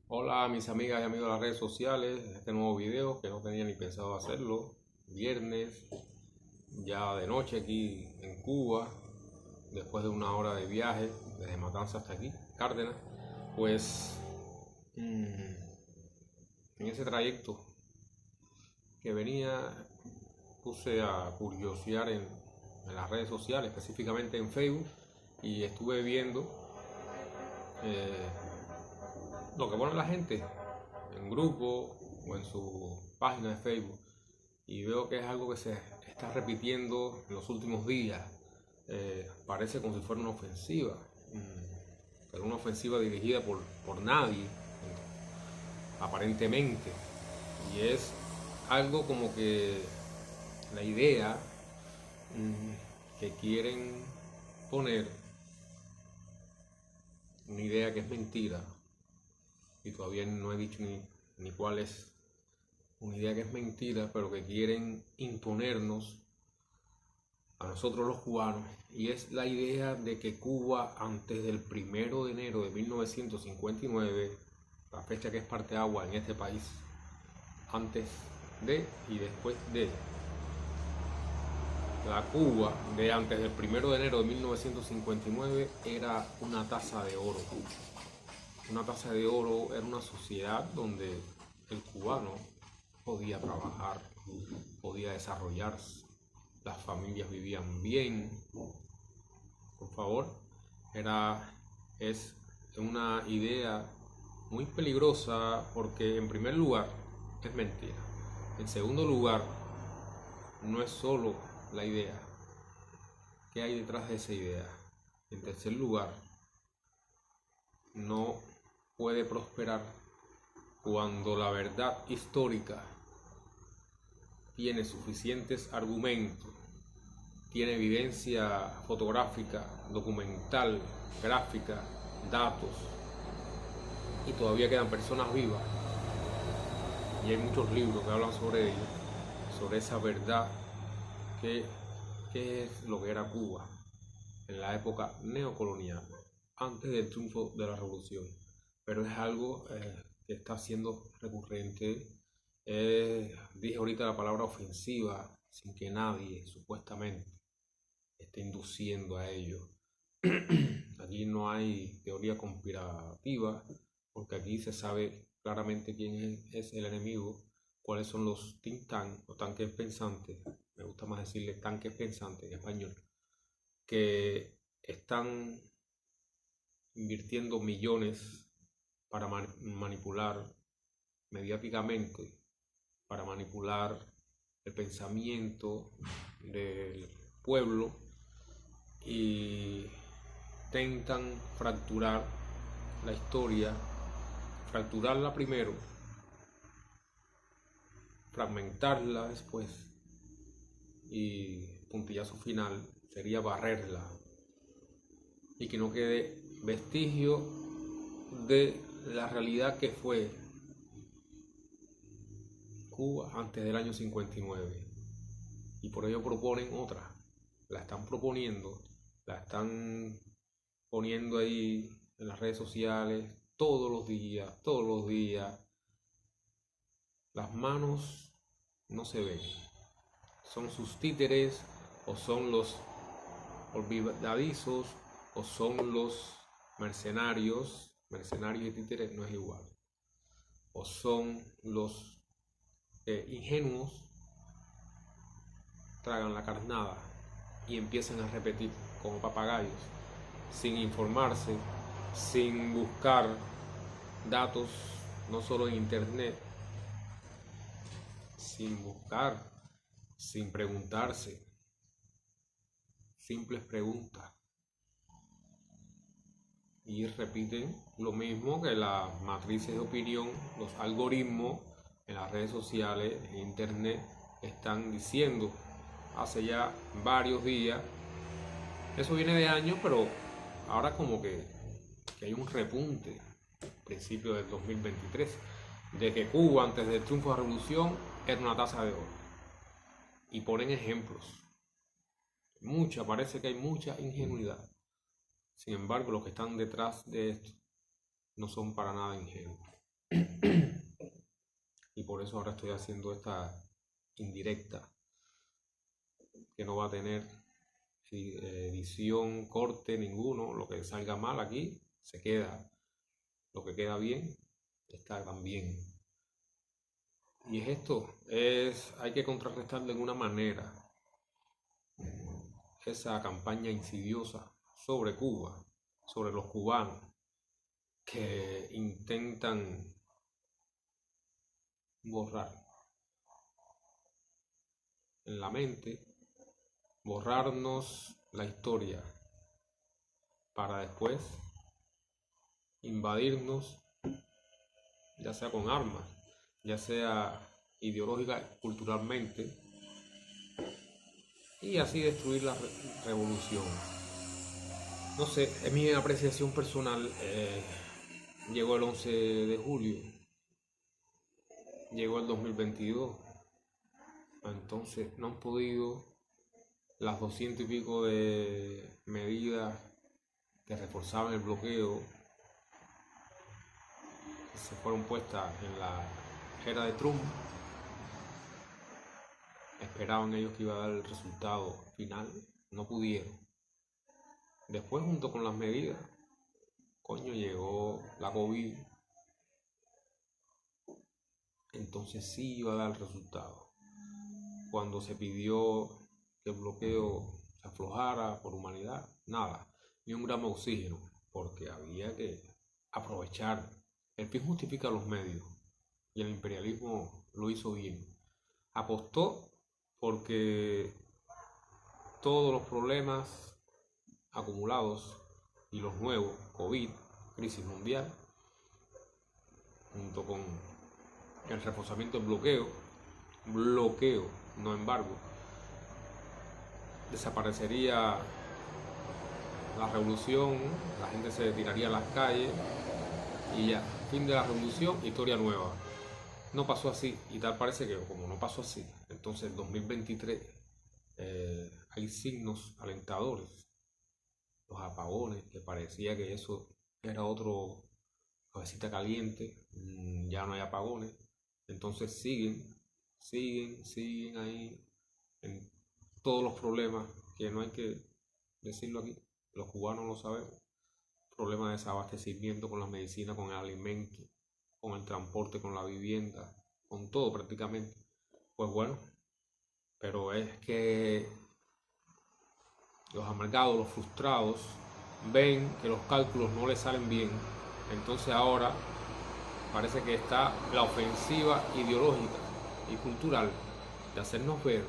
Hola mis amigas y amigos de las redes sociales, este nuevo video que no tenía ni pensado hacerlo, viernes, ya de noche aquí en Cuba, después de una hora de viaje desde Matanzas hasta aquí, Cárdenas, pues en ese trayecto que venía puse a curiosear en las redes sociales, específicamente en Facebook, y estuve viendo eh, lo que pone la gente en grupo o en su página de Facebook, y veo que es algo que se está repitiendo en los últimos días. Parece como si fuera una ofensiva, pero una ofensiva dirigida por nadie, aparentemente. Y es algo como que la idea que quieren poner, una idea que es mentira, y todavía no he dicho ni cuál es, una idea que es mentira, pero que quieren imponernos a nosotros los cubanos, y es la idea de que Cuba antes del 1 de enero de 1959, la fecha que es parteagua en este país, antes de y después de la Cuba de antes del 1 de enero de 1959, era una taza de oro. Una taza de oro era una sociedad donde el cubano podía trabajar, podía desarrollarse, las familias vivían bien. Por favor, es una idea muy peligrosa porque en primer lugar es mentira. En segundo lugar, no es solo la idea. ¿Qué hay detrás de esa idea? En tercer lugar, no puede prosperar cuando la verdad histórica tiene suficientes argumentos, tiene evidencia fotográfica, documental, gráfica, datos, y todavía quedan personas vivas. Y hay muchos libros que hablan sobre ello, sobre esa verdad que, es lo que era Cuba en la época neocolonial, antes del triunfo de la revolución. Pero es algo que está siendo recurrente. Dije ahorita la palabra ofensiva sin que nadie supuestamente esté induciendo a ello. Aquí no hay teoría conspirativa, porque aquí se sabe claramente quién es el enemigo, cuáles son los think tanks o tanques pensantes, me gusta más decirle tanques pensantes en español, que están invirtiendo millones para manipular mediáticamente, para manipular el pensamiento del pueblo, y intentan fracturar la historia, fracturarla primero, fragmentarla después, y puntillazo final sería barrerla y que no quede vestigio de la realidad que fue Cuba antes del año 59. Y por ello proponen otra, la están proponiendo, la están poniendo ahí en las redes sociales todos los días. Las manos no se ven, son sus títeres, o son los olvidadizos, o son los mercenarios. Mercenarios y títeres no es igual. O son los ingenuos, tragan la carnada y empiezan a repetir como papagayos, sin informarse, sin buscar datos, no solo en internet, sin buscar, sin preguntarse, simples preguntas, y repiten lo mismo que las matrices de opinión, los algoritmos en las redes sociales, en internet, están diciendo hace ya varios días. Eso viene de años, pero ahora como que hay un repunte, principio del 2023, de que Cuba antes del triunfo de la revolución era una taza de oro. Y ponen ejemplos. Parece que hay mucha ingenuidad. Sin embargo, los que están detrás de esto no son para nada ingenuos. Y por eso ahora estoy haciendo esta indirecta, que no va a tener edición, corte, ninguno. Lo que salga mal aquí se queda. Lo que queda bien está también. Y es esto, hay que contrarrestar de alguna manera esa campaña insidiosa sobre Cuba, sobre los cubanos, que intentan borrar en la mente, borrarnos la historia para después invadirnos, ya sea con armas, ya sea ideológica, culturalmente, y así destruir la revolución. No sé, es mi apreciación personal. Llegó el 11 de julio, llegó el 2022, entonces no han podido las 200 y pico de medidas que reforzaban el bloqueo, que se fueron puestas en la era de Trump. Esperaban ellos que iba a dar el resultado final, no pudieron. Después, junto con las medidas, llegó la COVID, entonces sí iba a dar el resultado. Cuando se pidió que el bloqueo se aflojara por humanidad, nada, ni un gramo de oxígeno, porque había que aprovechar. El fin justifica los medios, y el imperialismo lo hizo bien. Apostó porque todos los problemas acumulados y los nuevos, COVID, crisis mundial, junto con el reforzamiento del bloqueo, no embargo, desaparecería la revolución, la gente se tiraría a las calles y ya, fin de la revolución, historia nueva. No pasó así, y tal parece que como no pasó así, entonces en 2023 hay signos alentadores. Los apagones, que parecía que eso era otro cabecita caliente, ya no hay apagones. Entonces siguen ahí en todos los problemas, que no hay que decirlo aquí, los cubanos lo sabemos. Problemas de desabastecimiento con las medicinas, con el alimento, con el transporte, con la vivienda, con todo prácticamente. Pues bueno, pero es que los amargados, los frustrados, ven que los cálculos no les salen bien. Entonces ahora parece que está la ofensiva ideológica y cultural de hacernos ver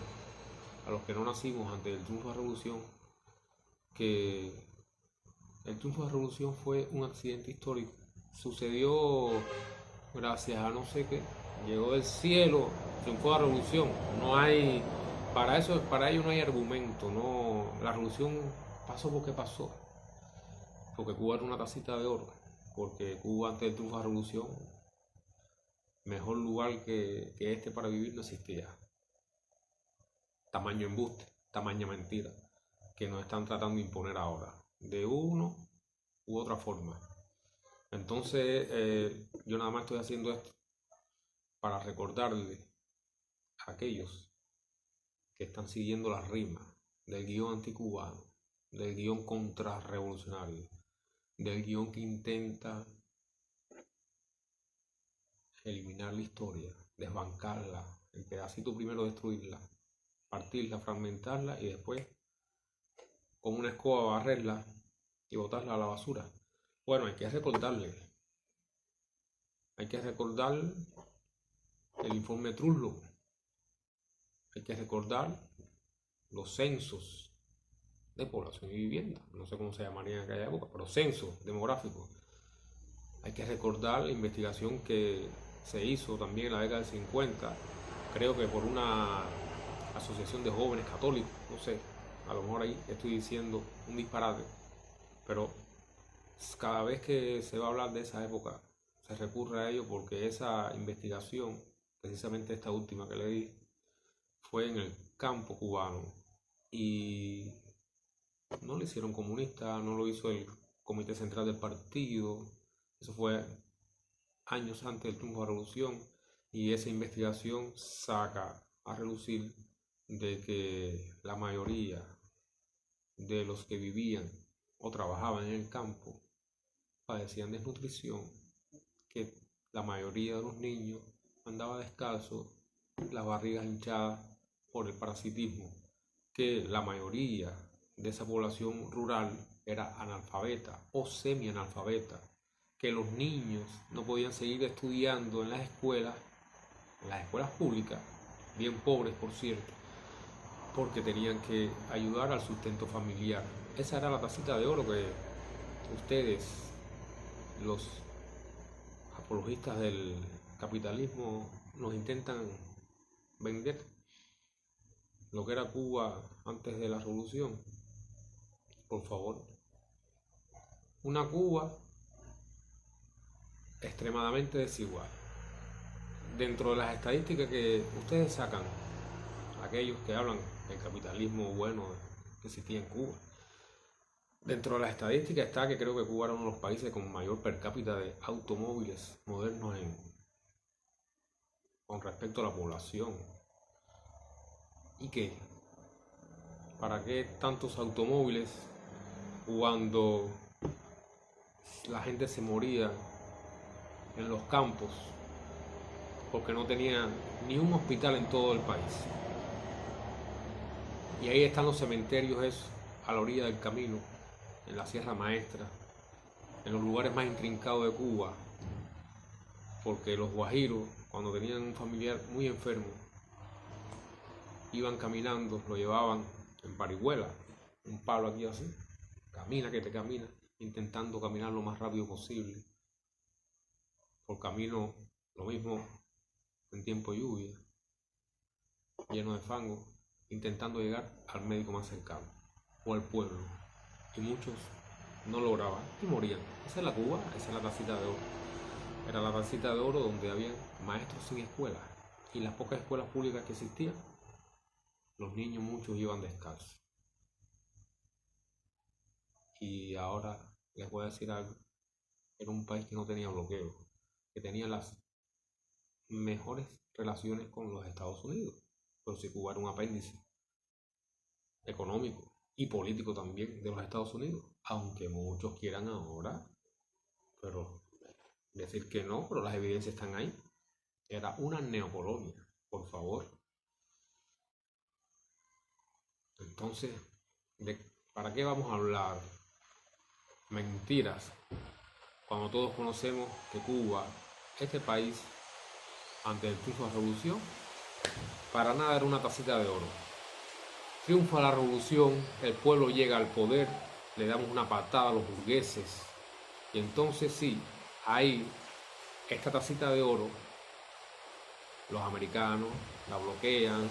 a los que no nacimos antes del triunfo de la revolución que el triunfo de la revolución fue un accidente histórico. Sucedió gracias a no sé qué, llegó del cielo, triunfó la revolución. No hay, para ello no hay argumento, no, la revolución pasó porque pasó, porque Cuba era una tacita de oro, porque Cuba antes del triunfo de la revolución, mejor lugar que este para vivir no existía. Tamaño embuste, tamaña mentira, que nos están tratando de imponer ahora, de uno u otra forma. Entonces, yo nada más estoy haciendo esto para recordarle a aquellos que están siguiendo las rimas del guión anticubano, del guión contrarrevolucionario, del guión que intenta eliminar la historia, desbancarla, en pedacito primero destruirla, partirla, fragmentarla y después con una escoba barrerla y botarla a la basura. Bueno, hay que recordar el informe Truslow, hay que recordar los censos de población y vivienda, no sé cómo se llamaría en aquella época, pero censos demográficos. Hay que recordar la investigación que se hizo también en la década del 50, creo que por una asociación de jóvenes católicos, no sé, a lo mejor ahí estoy diciendo un disparate, pero cada vez que se va a hablar de esa época se recurre a ello porque esa investigación, precisamente esta última que le di, fue en el campo cubano y no lo hicieron comunista, no lo hizo el comité central del partido, eso fue años antes del triunfo de la revolución, y esa investigación saca a relucir de que la mayoría de los que vivían o trabajaban en el campo padecían desnutrición, que la mayoría de los niños andaba descalzo, las barrigas hinchadas por el parasitismo, que la mayoría de esa población rural era analfabeta o semi-analfabeta, que los niños no podían seguir estudiando en las escuelas públicas, bien pobres por cierto, porque tenían que ayudar al sustento familiar. Esa era la tacita de oro que ustedes, los apologistas del capitalismo, nos intentan vender. Lo que era Cuba antes de la revolución. Por favor. Una Cuba extremadamente desigual. Dentro de las estadísticas que ustedes sacan, aquellos que hablan del capitalismo bueno que existía en Cuba, dentro de las estadísticas está que creo que Cuba era uno de los países con mayor per cápita de automóviles modernos con respecto a la población. ¿Y qué? ¿Para qué tantos automóviles cuando la gente se moría en los campos porque no tenía ni un hospital en todo el país? Y ahí están los cementerios a la orilla del camino, en la Sierra Maestra, en los lugares más intrincados de Cuba, porque los guajiros, cuando tenían un familiar muy enfermo, iban caminando, lo llevaban en parihuela, un palo aquí así, camina que te camina, intentando caminar lo más rápido posible, por camino lo mismo en tiempo de lluvia, lleno de fango, intentando llegar al médico más cercano o al pueblo, y muchos no lograban y morían. Esa es la Cuba, esa es la tacita de oro. Era la tacita de oro donde había maestros sin escuela, y las pocas escuelas públicas que existían, los niños muchos iban descalzos. Y ahora les voy a decir algo: era un país que no tenía bloqueo, que tenía las mejores relaciones con los Estados Unidos, pero si Cuba era un apéndice económico y político también de los Estados Unidos, aunque muchos quieran ahora pero decir que no, pero las evidencias están ahí. Era una neocolonia, por favor. Entonces, ¿para qué vamos a hablar mentiras cuando todos conocemos que Cuba, este país, antes del triunfo de la revolución, para nada era una tacita de oro? Triunfa la revolución, el pueblo llega al poder, le damos una patada a los burgueses, y entonces sí, ahí, esta tacita de oro, los americanos la bloquean,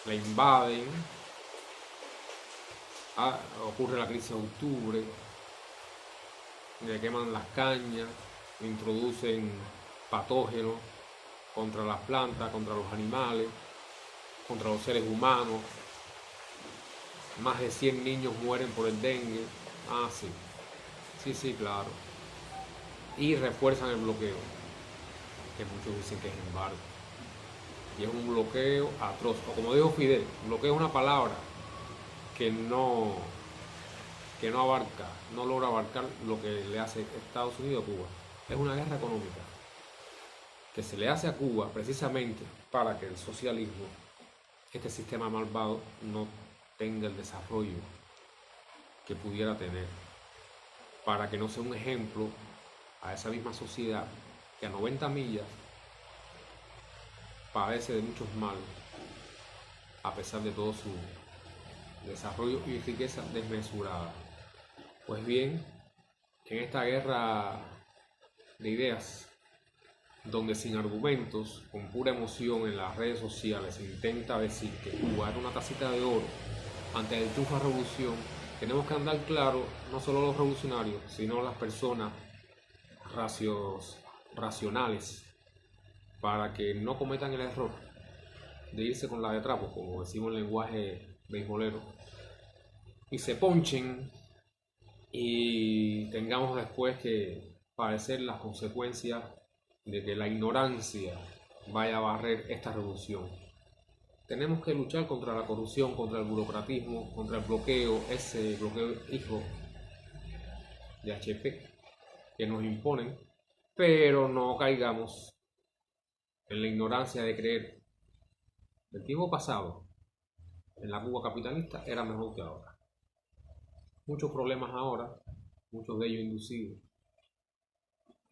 la invaden, ocurre la crisis de octubre, le queman las cañas, introducen patógenos contra las plantas, contra los animales, contra los seres humanos. Más de 100 niños mueren por el dengue. Ah, sí. Sí, claro. Y refuerzan el bloqueo, que muchos dicen que es embargo. Y es un bloqueo atroz. O como dijo Fidel, bloqueo es una palabra que no logra abarcar lo que le hace Estados Unidos a Cuba. Es una guerra económica que se le hace a Cuba precisamente para que el socialismo, este sistema malvado, no tenga el desarrollo que pudiera tener, para que no sea un ejemplo a esa misma sociedad que a 90 millas padece de muchos males a pesar de todo su desarrollo y riqueza desmesurada. Pues bien, en esta guerra de ideas, donde sin argumentos, con pura emoción en las redes sociales se intenta decir que Cuba era una tacita de oro antes del triunfo de la revolución, tenemos que andar claro, no solo los revolucionarios, sino las personas racionales, para que no cometan el error de irse con la de trapo, como decimos en lenguaje beisbolero, y se ponchen y tengamos después que padecer las consecuencias de que la ignorancia vaya a barrer esta revolución. Tenemos que luchar contra la corrupción, contra el burocratismo, contra el bloqueo, ese bloqueo hijo de HP que nos imponen, pero no caigamos en la ignorancia de creer que el tiempo pasado en la Cuba capitalista era mejor que ahora. Muchos problemas ahora, muchos de ellos inducidos.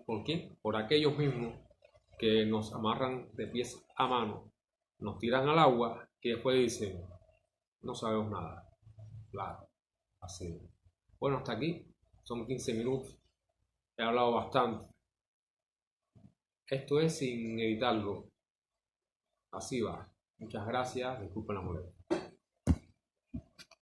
¿Por qué? Por aquellos mismos que nos amarran de pies a mano, nos tiran al agua y después dicen, no sabemos nada. Claro, así. Bueno, hasta aquí, son 15 minutos, he hablado bastante. Esto es sin editarlo, así va. Muchas gracias, disculpen la molestia.